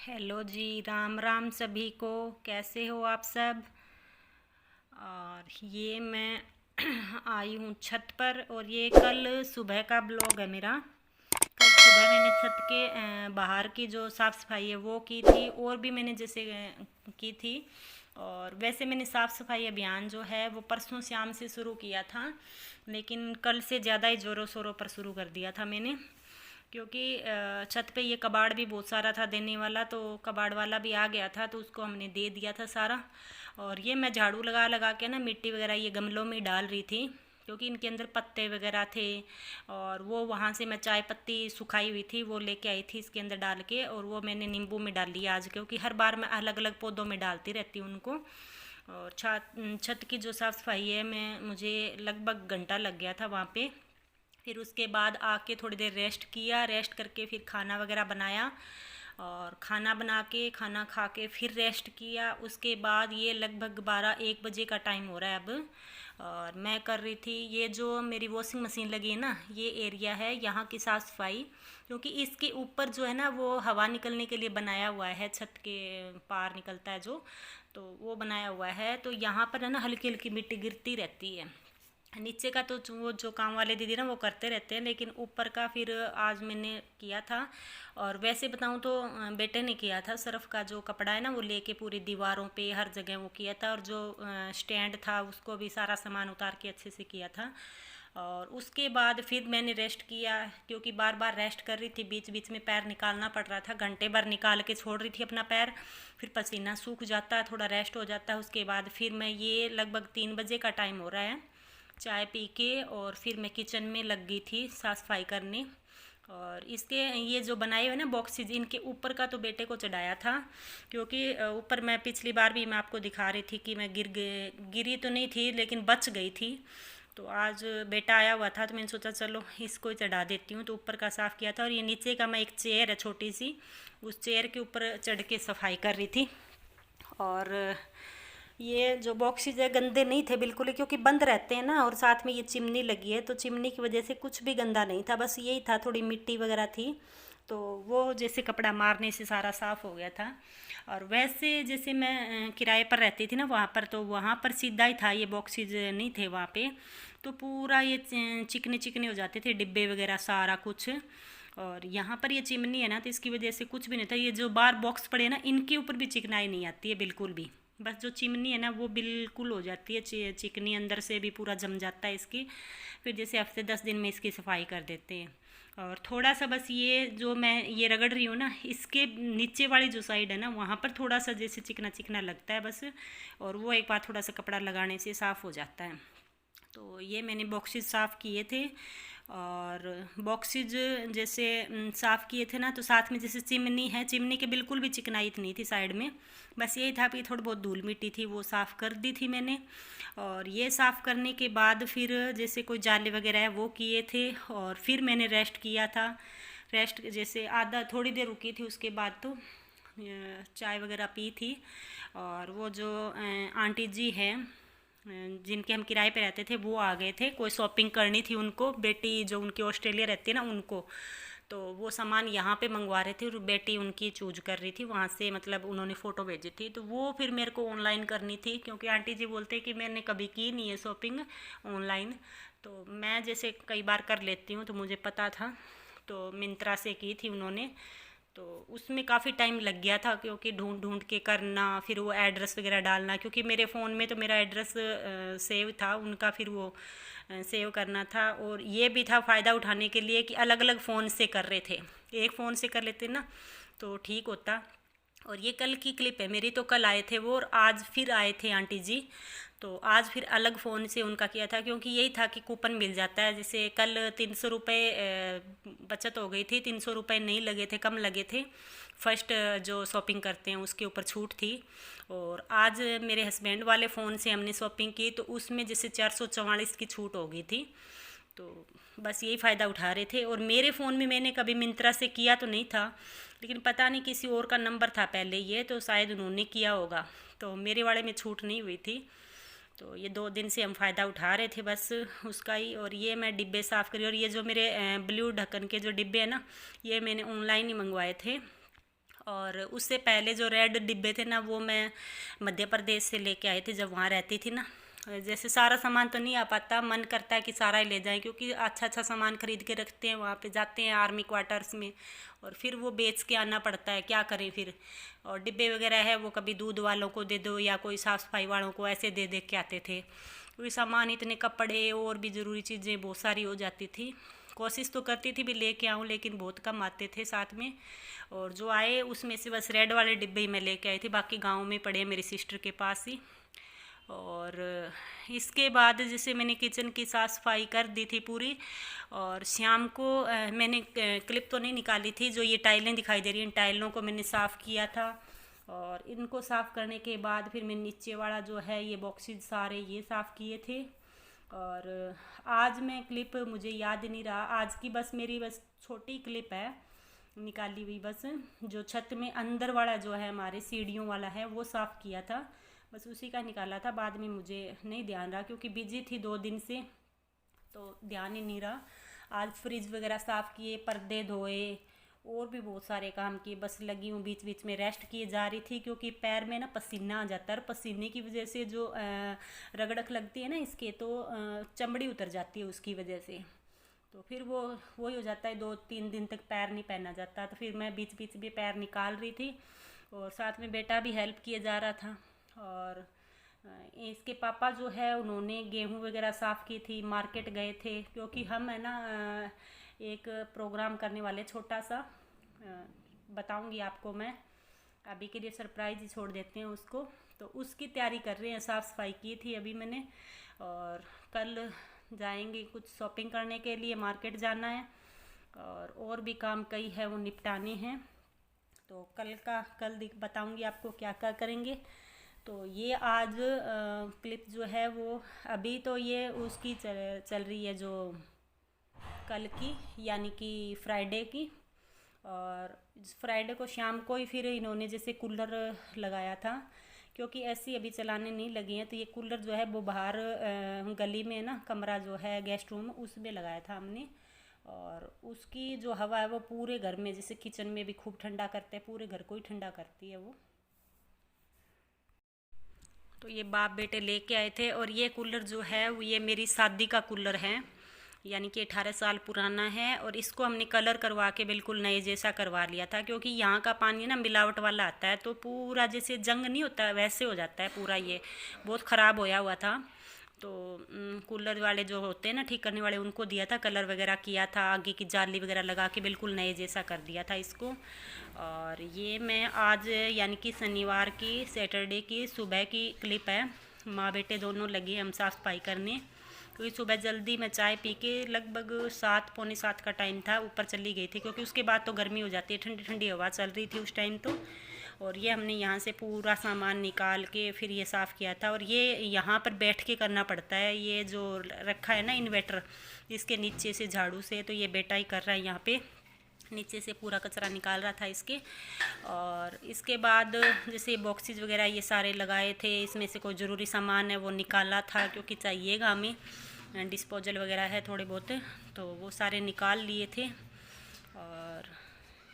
Hello जी, राम राम सभी को। कैसे हो आप सब। और ये मैं आई हूँ छत पर, और ये कल सुबह का ब्लॉग है मेरा। कल सुबह मैंने छत के बाहर की जो साफ़ सफाई है वो की थी, और भी मैंने जैसे की थी। और वैसे मैंने साफ़ सफाई अभियान जो है वो परसों शाम से शुरू किया था, लेकिन कल से ज़्यादा ही ज़ोरों शोरों पर शुरू कर दिया था मैंने। क्योंकि छत पे ये कबाड़ भी बहुत सारा था देने वाला, तो कबाड़ वाला भी आ गया था, तो उसको हमने दे दिया था सारा। और ये मैं झाड़ू लगा लगा के ना मिट्टी वगैरह ये गमलों में डाल रही थी, क्योंकि इनके अंदर पत्ते वगैरह थे। और वो वहाँ से मैं चाय पत्ती सुखाई हुई थी वो लेके आई थी इसके अंदर डाल के, और वो मैंने नींबू में डाल लिया आज, क्योंकि हर बार मैं अलग अलग पौधों में डालती रहती हूँ उनको। और छत की जो साफ़ सफाई है, मैं मुझे लगभग घंटा लग गया था वहाँ पे। फिर उसके बाद आके थोड़ी देर रेस्ट किया, रेस्ट करके फिर खाना वगैरह बनाया। और खाना बना के खाना खा के फिर रेस्ट किया। उसके बाद ये लगभग 12-1 बजे का टाइम हो रहा है अब। और मैं कर रही थी ये जो मेरी वॉशिंग मशीन लगी है ना, ये एरिया है यहाँ की साफ़ सफाई। क्योंकि इसके ऊपर जो है ना वो हवा निकलने के लिए बनाया हुआ है, छत के पार निकलता है जो, तो वो बनाया हुआ है। तो यहाँ पर है ना हल्की हल्की मिट्टी गिरती रहती है। नीचे का तो वो जो काम वाले दीदी ना वो करते रहते हैं, लेकिन ऊपर का फिर आज मैंने किया था। और वैसे बताऊँ तो बेटे ने किया था, सर्फ का जो कपड़ा है ना वो लेके पूरी दीवारों पे हर जगह वो किया था। और जो स्टैंड था उसको भी सारा सामान उतार के अच्छे से किया था। और उसके बाद फिर मैंने रेस्ट किया, क्योंकि बार बार रेस्ट कर रही थी, बीच बीच में पैर निकालना पड़ रहा था, घंटे भर निकाल के छोड़ रही थी अपना पैर। फिर पसीना सूख जाता है, थोड़ा रेस्ट हो जाता है। उसके बाद फिर मैं ये लगभग 3 बजे का टाइम हो रहा है, चाय पी के और फिर मैं किचन में लग गई थी साफ़ सफाई करने। और इसके ये जो बनाए हुए ना बॉक्सेज, इनके ऊपर का तो बेटे को चढ़ाया था, क्योंकि ऊपर मैं पिछली बार भी मैं आपको दिखा रही थी कि मैं गिरी तो नहीं थी लेकिन बच गई थी। तो आज बेटा आया हुआ था तो मैंने सोचा चलो इसको ही चढ़ा देती हूँ, तो ऊपर का साफ़ किया था। और ये नीचे का मैं एक चेयर है छोटी सी, उस चेयर के ऊपर चढ़ के सफाई कर रही थी। और ये जो बॉक्सेज है गंदे नहीं थे बिल्कुल ही, क्योंकि बंद रहते हैं ना, और साथ में ये चिमनी लगी है तो चिमनी की वजह से कुछ भी गंदा नहीं था, बस यही था थोड़ी मिट्टी वगैरह थी। तो वो जैसे कपड़ा मारने से सारा साफ़ हो गया था। और वैसे जैसे मैं किराए पर रहती थी ना वहाँ पर, तो वहाँ पर सीधा ही था, ये बॉक्सेज नहीं थे वहाँ पे। तो पूरा ये चिकने चिकने हो जाते थे डिब्बे वगैरह सारा कुछ। और यहाँ पर ये चिमनी है ना, तो इसकी वजह से कुछ भी नहीं था। ये जो बार बॉक्स पड़े हैं ना, इनके ऊपर भी चिकनाई नहीं आती है बिल्कुल भी। बस जो चिमनी है ना वो बिल्कुल हो जाती है चिकनी, अंदर से भी पूरा जम जाता है इसकी। फिर जैसे हफ्ते 10 दिन में इसकी सफाई कर देते हैं। और थोड़ा सा बस ये जो मैं ये रगड़ रही हूँ ना, इसके नीचे वाली जो साइड है ना वहाँ पर थोड़ा सा जैसे चिकना चिकना लगता है बस। और वो एक बार थोड़ा सा कपड़ा लगाने से साफ़ हो जाता है। तो ये मैंने बॉक्सेस साफ़ किए थे। और बॉक्सेज जैसे साफ़ किए थे ना, तो साथ में जैसे चिमनी है, चिमनी के बिल्कुल भी चिकनाई नहीं थी साइड में। बस यही था कि थोड़ी बहुत धूल मिट्टी थी वो साफ़ कर दी थी मैंने। और ये साफ़ करने के बाद फिर जैसे कोई जाले वगैरह है वो किए थे, और फिर मैंने रेस्ट किया था। रेस्ट जैसे आधा थोड़ी देर रुकी थी, उसके बाद तो चाय वगैरह पी थी। और वो जो आंटी जी हैं जिनके हम किराए पे रहते थे वो आ गए थे, कोई शॉपिंग करनी थी उनको, बेटी जो उनकी ऑस्ट्रेलिया रहती है ना उनको। तो वो सामान यहाँ पे मंगवा रहे थे, और बेटी उनकी चूज कर रही थी वहाँ से, मतलब उन्होंने फ़ोटो भेजी थी, तो वो फिर मेरे को ऑनलाइन करनी थी, क्योंकि आंटी जी बोलते कि मैंने कभी की नहीं है शॉपिंग ऑनलाइन। तो मैं जैसे कई बार कर लेती हूँ तो मुझे पता था, तो मिंत्रा से की थी उन्होंने। तो उसमें काफ़ी टाइम लग गया था, क्योंकि ढूंढ ढूंढ के करना, फिर वो एड्रेस वगैरह डालना, क्योंकि मेरे फ़ोन में तो मेरा एड्रेस सेव था, उनका फिर वो सेव करना था। और ये भी था फ़ायदा उठाने के लिए कि अलग अलग फ़ोन से कर रहे थे, एक फ़ोन से कर लेते ना तो ठीक होता। और ये कल की क्लिप है मेरी, तो कल आए थे वो, और आज फिर आए थे आंटी जी। तो आज फिर अलग फ़ोन से उनका किया था, क्योंकि यही था कि कूपन मिल जाता है। जैसे कल 300 रुपये बचत हो गई थी, 300 रुपये नहीं लगे थे, कम लगे थे। फर्स्ट जो शॉपिंग करते हैं उसके ऊपर छूट थी। और आज मेरे हस्बैंड वाले फ़ोन से हमने शॉपिंग की, तो उसमें जैसे 444 की छूट हो गई थी। तो बस यही फ़ायदा उठा रहे थे। और मेरे फ़ोन में मैंने कभी मिंत्रा से किया तो नहीं था, लेकिन पता नहीं किसी और का नंबर था पहले ये, तो शायद उन्होंने किया होगा, तो मेरे वाले में छूट नहीं हुई थी। तो ये 2 दिन से हम फ़ायदा उठा रहे थे बस उसका ही। और ये मैं डिब्बे साफ़ करी, और ये जो मेरे ब्लू ढक्कन के जो डिब्बे हैं ना, ये मैंने ऑनलाइन ही मंगवाए थे। और उससे पहले जो रेड डिब्बे थे ना, वो मैं मध्य प्रदेश से लेके आई थी जब वहाँ रहती थी ना। जैसे सारा सामान तो नहीं आ पाता, मन करता है कि सारा ही ले जाएं, क्योंकि अच्छा अच्छा सामान खरीद के रखते हैं, वहाँ पे जाते हैं आर्मी क्वार्टर्स में और फिर वो बेच के आना पड़ता है, क्या करें फिर। और डिब्बे वगैरह है वो कभी दूध वालों को दे दो या कोई साफ़ सफाई वालों को, ऐसे दे दे के आते थे, क्योंकि सामान इतने, कपड़े और भी ज़रूरी चीज़ें बहुत सारी हो जाती थी। कोशिश तो करती थी भी लेके आऊँ, लेकिन बहुत कम आते थे साथ में। और जो आए उसमें से बस रेड वाले डिब्बे ही मैं लेके आई थी, बाकी गांव में पड़े मेरी सिस्टर के पास ही। और इसके बाद जैसे मैंने किचन की साफ़ सफाई कर दी थी पूरी, और शाम को मैंने क्लिप तो नहीं निकाली थी, जो ये टाइलें दिखाई दे रही हैं, इन टाइलों को मैंने साफ़ किया था। और इनको साफ़ करने के बाद फिर मैं नीचे वाला जो है ये बॉक्सेस सारे ये साफ़ किए थे। और आज मैं क्लिप, मुझे याद नहीं रहा आज की, बस मेरी बस छोटी क्लिप है निकाली हुई, बस जो छत में अंदर वाला जो है हमारे सीढ़ियों वाला है वो साफ़ किया था, बस उसी का निकाला था। बाद में मुझे नहीं ध्यान रहा क्योंकि बिजी थी 2 दिन से, तो ध्यान ही नहीं रहा। आज फ्रिज वगैरह साफ़ किए, पर्दे धोए और भी बहुत सारे काम किए, बस लगी हूँ बीच बीच में रेस्ट किए जा रही थी, क्योंकि पैर में ना पसीना आ जाता है, और पसीने की वजह से जो रगड़क लगती है ना इसके, तो चमड़ी उतर जाती है उसकी वजह से, तो फिर वो वही हो जाता है, 2-3 दिन तक पैर नहीं पहना जाता। तो फिर मैं बीच बीच में पैर निकाल रही थी और साथ में बेटा भी हेल्प किए जा रहा था। और इसके पापा जो है उन्होंने गेहूं वगैरह साफ़ की थी, मार्केट गए थे, क्योंकि हम है ना एक प्रोग्राम करने वाले छोटा सा, बताऊंगी आपको मैं, अभी के लिए सरप्राइज ही छोड़ देते हैं उसको। तो उसकी तैयारी कर रहे हैं, साफ़ सफाई की थी अभी मैंने, और कल जाएंगे कुछ शॉपिंग करने के लिए, मार्केट जाना है, और भी काम कई है वो निपटाने हैं। तो कल बताऊंगी आपको क्या क्या करेंगे। तो ये आज क्लिप जो है वो अभी तो ये उसकी चल रही है, जो कल की, यानी कि फ्राइडे की। और फ्राइडे को शाम को ही फिर इन्होंने जैसे कूलर लगाया था, क्योंकि ऐसी अभी चलाने नहीं लगी हैं, तो ये कूलर जो है वो बाहर गली में ना कमरा जो है गेस्ट रूम, उसमें लगाया था हमने। और उसकी जो हवा है वो पूरे घर में, जैसे किचन में भी खूब ठंडा करते हैं, पूरे घर को ही ठंडा करती है वो। तो ये बाप बेटे लेके आए थे, और ये कूलर जो है वो ये मेरी शादी का कूलर है, यानी कि 18 साल पुराना है। और इसको हमने कलर करवा के बिल्कुल नए जैसा करवा लिया था, क्योंकि यहाँ का पानी ना मिलावट वाला आता है, तो पूरा जैसे जंग नहीं होता वैसे हो जाता है पूरा, ये बहुत ख़राब होया हुआ था। तो कूलर वाले जो होते हैं ना ठीक करने वाले, उनको दिया था, कलर वगैरह किया था, आगे की जाली वगैरह लगा के बिल्कुल नए जैसा कर दिया था इसको। और ये मैं आज यानी कि शनिवार की, सैटरडे की सुबह की क्लिप है। माँ बेटे दोनों लगे हम साफ़ सफाई करने, क्योंकि सुबह जल्दी मैं चाय पी के लगभग 7, पौने 7 का टाइम था, ऊपर चली गई थी, क्योंकि उसके बाद तो गर्मी हो जाती है, ठंडी ठंडी हवा चल रही थी उस टाइम तो। और ये हमने यहाँ से पूरा सामान निकाल के फिर ये साफ़ किया था। और ये यहाँ पर बैठ के करना पड़ता है, ये जो रखा है ना इन्वर्टर, इसके नीचे से झाड़ू से, तो ये बेटा ही कर रहा है यहाँ पे, नीचे से पूरा कचरा निकाल रहा था इसके। और इसके बाद जैसे बॉक्सेस वगैरह ये सारे लगाए थे, इसमें से कोई ज़रूरी सामान है वो निकाला था, क्योंकि चाहिएगा हमें, डिस्पोजल वगैरह है थोड़े बहुत, तो वो सारे निकाल लिए थे। और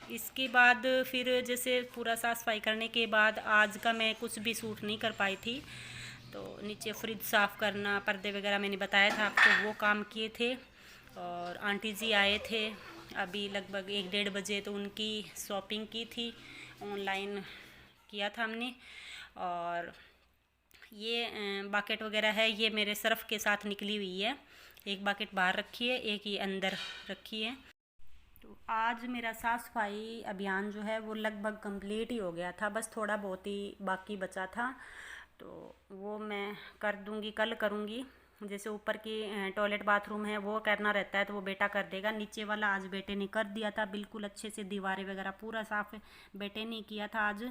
इसके बाद फिर जैसे पूरा साफ़ सफाई करने के बाद आज का मैं कुछ भी शूट नहीं कर पाई थी, तो नीचे फ्रिज साफ़ करना, पर्दे वगैरह मैंने बताया था आपको, वो काम किए थे। और आंटी जी आए थे अभी लगभग 1-1:30 बजे, तो उनकी शॉपिंग की थी, ऑनलाइन किया था हमने। और ये बाकेट वगैरह है, ये मेरे सर्फ़ के साथ निकली हुई है, एक बाकेट बाहर रखी है, एक ये अंदर रखी है। तो आज मेरा साफ़ सफाई अभियान जो है वो लगभग कंप्लीट ही हो गया था, बस थोड़ा बहुत ही बाकी बचा था, तो वो मैं कर दूंगी, कल करूँगी। जैसे ऊपर की टॉयलेट बाथरूम है वो करना रहता है, तो वो बेटा कर देगा। नीचे वाला आज बेटे ने कर दिया था बिल्कुल अच्छे से, दीवारें वगैरह पूरा साफ़ बेटे ने किया था आज।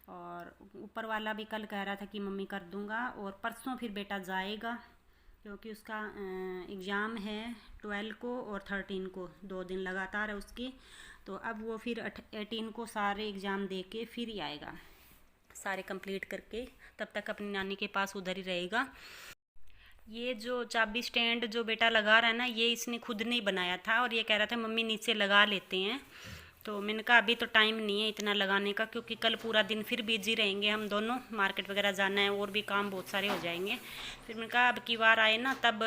और ऊपर वाला भी कल कह रहा था कि मम्मी कर दूंगा, और परसों फिर बेटा जाएगा, क्योंकि उसका एग्ज़ाम है 12 को और 13 को, 2 दिन लगातार है उसकी। तो अब वो फिर 18 को सारे एग्ज़ाम दे के फिर ही आएगा, सारे कंप्लीट करके, तब तक अपनी नानी के पास उधर ही रहेगा। ये जो चाबी स्टैंड जो बेटा लगा रहा है ना, ये इसने खुद नहीं बनाया था, और ये कह रहा था मम्मी नीचे लगा लेते हैं, तो मैंने कहा अभी तो टाइम नहीं है इतना लगाने का, क्योंकि कल पूरा दिन फिर बिजी रहेंगे हम दोनों, मार्केट वगैरह जाना है और भी काम बहुत सारे हो जाएंगे। फिर मैंने कहा अब की बार आए ना तब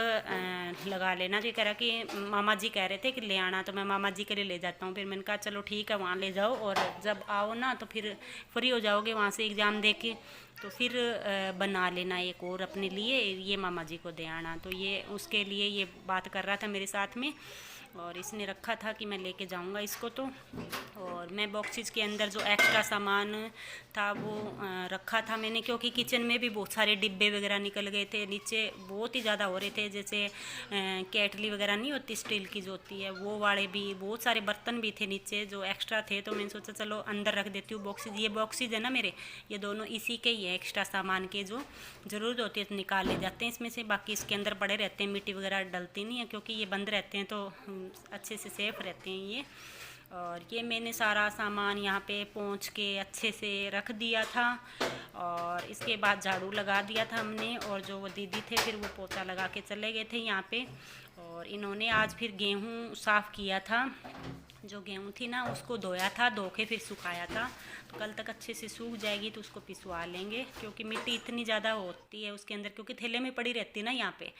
लगा लेना। तो कह रहा कि मामा जी कह रहे थे कि ले आना, तो मैं मामा जी के लिए ले जाता हूँ। फिर मैंने कहा चलो ठीक है, वहाँ ले जाओ, और जब आओ ना तो फिर फ्री हो जाओगे वहाँ से एग्ज़ाम दे के, तो फिर बना लेना एक और अपने लिए, ये मामा जी को दे आना। तो ये उसके लिए ये बात कर रहा था मेरे साथ में, और इसने रखा था कि मैं लेके जाऊंगा इसको। तो और मैं बॉक्सेस के अंदर जो एक्स्ट्रा सामान था वो रखा था मैंने, क्योंकि किचन में भी बहुत सारे डिब्बे वगैरह निकल गए थे, नीचे बहुत ही ज़्यादा हो रहे थे। जैसे केटली वगैरह नहीं होती स्टील की जो होती है, वो वाले भी बहुत सारे बर्तन भी थे नीचे जो एक्स्ट्रा थे। तो मैंने सोचा चलो अंदर रख देती हूँ बॉक्सेस। ये बॉक्सेस है ना मेरे, ये दोनों इसी के ही है, एक्स्ट्रा सामान के जो ज़रूरत होती है तो निकाल ले जाते हैं इसमें से। बाकी इसके अंदर पड़े रहते हैं, मिट्टी वगैरह डलती नहीं है क्योंकि ये बंद रहते हैं, तो अच्छे से सेफ रहते हैं ये। और ये मैंने सारा सामान यहाँ पे पहुँच के अच्छे से रख दिया था, और इसके बाद झाड़ू लगा दिया था हमने, और जो वो दीदी थे फिर वो पोछा लगा के चले गए थे यहाँ पे। और इन्होंने आज फिर गेहूँ साफ़ किया था, जो गेहूँ थी ना उसको धोया था, धो के फिर सुखाया था। तो कल तक अच्छे से सूख जाएगी तो उसको पिसवा लेंगे, क्योंकि मिट्टी इतनी ज़्यादा होती है उसके अंदर, क्योंकि थैले में पड़ी रहती है ना यहाँ पे,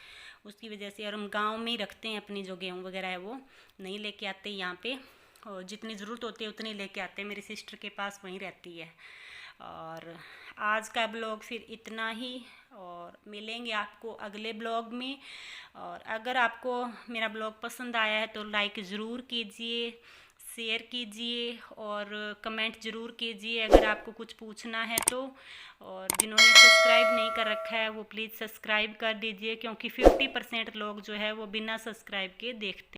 उसकी वजह से। और हम गांव में ही रखते हैं अपनी जो गेहूँ वगैरह है, वो नहीं लेके आते यहाँ पे, और जितनी ज़रूरत होती है उतनी लेके आते हैं। मेरी सिस्टर के पास वहीं रहती है। और आज का ब्लॉग फिर इतना ही, और मिलेंगे आपको अगले ब्लॉग में। और अगर आपको मेरा ब्लॉग पसंद आया है तो लाइक ज़रूर कीजिए, शेयर कीजिए, और कमेंट ज़रूर कीजिए अगर आपको कुछ पूछना है तो। और जिन्होंने सब्सक्राइब नहीं कर रखा है वो प्लीज़ सब्सक्राइब कर दीजिए, क्योंकि 50% लोग जो है वो बिना सब्सक्राइब के देखते हैं।